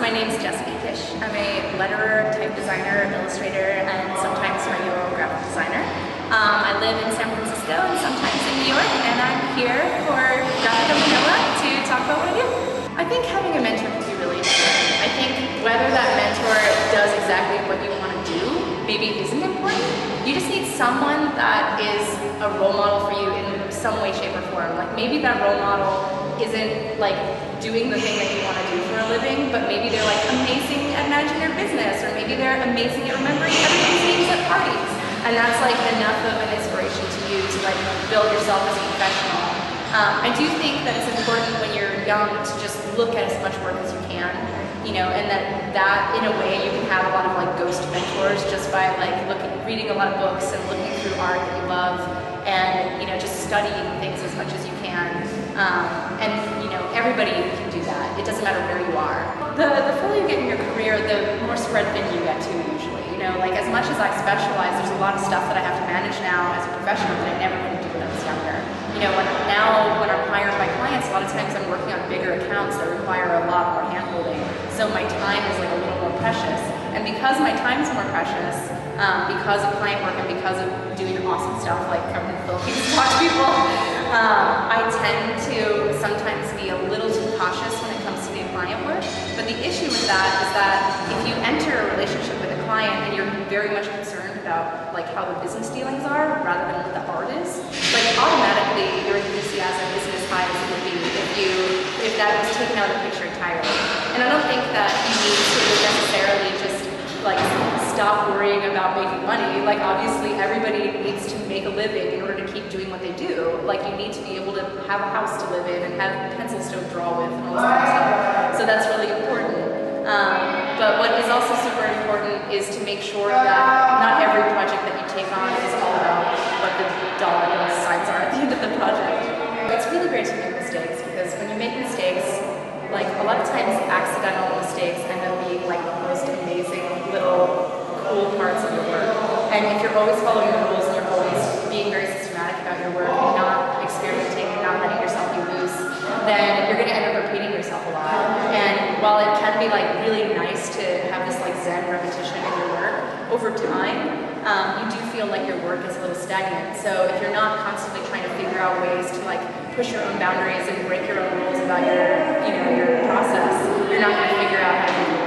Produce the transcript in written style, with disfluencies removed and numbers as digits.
my name's Hische. I'm a letterer, type designer, illustrator, and sometimes regular graphic designer. I live in San Francisco and sometimes in New York, and I'm here for Graphic Manila to talk about what I do. I think having a mentor can be really important. I think whether that mentor does exactly what you want to do maybe isn't important. You just need someone that is a role model for you in some way, shape, or form. Like maybe that role model isn't like doing the thing that you want to do for a living, but maybe they're like amazing at managing their business, or maybe they're amazing at remembering everybody's names at parties. And that's like enough of an inspiration to you to like build yourself as a professional. I do think that it's important when you're young to just look at as much work as you can, you know, and that in a way you can have a lot of like ghost mentors just by like reading a lot of books and looking through art that you love, and you know, just studying things as much as you can. And you know, everybody can do that. It doesn't matter where you are. The further you get in your career, the more spread thin you get too usually. You know, like as much as I specialize, there's a lot of stuff that I have to manage now as a professional that I never had to do when I was younger. You know, when I'm hired by clients, a lot of times I'm working on bigger accounts that require a lot more hand-holding. So my time is like a little more precious. And because my time is more precious, because of client work and because of doing awesome stuff like coming to the Philippines to talk to people, I tend to sometimes be a little too cautious when it comes to new client work. But the issue with that is that if you enter a relationship with a client and you're very much concerned about like how the business dealings are rather than what the art is, like automatically your enthusiasm isn't as high as it would be if that was taken out of the picture entirely. And I don't think that you need to necessarily just like stop worrying about making money. Like obviously everybody needs to make a living in order to keep doing what they do. Like you need to be able to have a house to live in and have pencils to draw with and all this kind of stuff. So that's really important. But what is also super important is to make sure that not every project that you take on is all about what the dollar bill signs are at the end of the project. It's really great to make mistakes because when you make mistakes, like a lot of times accidental mistakes end up being like the most amazing little cool parts of your work. And if you're always following the rules and you're always being very systematic about your work and not experimenting and not letting yourself be loose, then you're going to end up repeating yourself a lot. And while it can be like really nice to have this like zen repetition in your work, over time you do feel like your work is a little stagnant. So if you're not constantly trying to figure out ways to like push your own boundaries and break your own rules about your process, you're not going to figure out how to do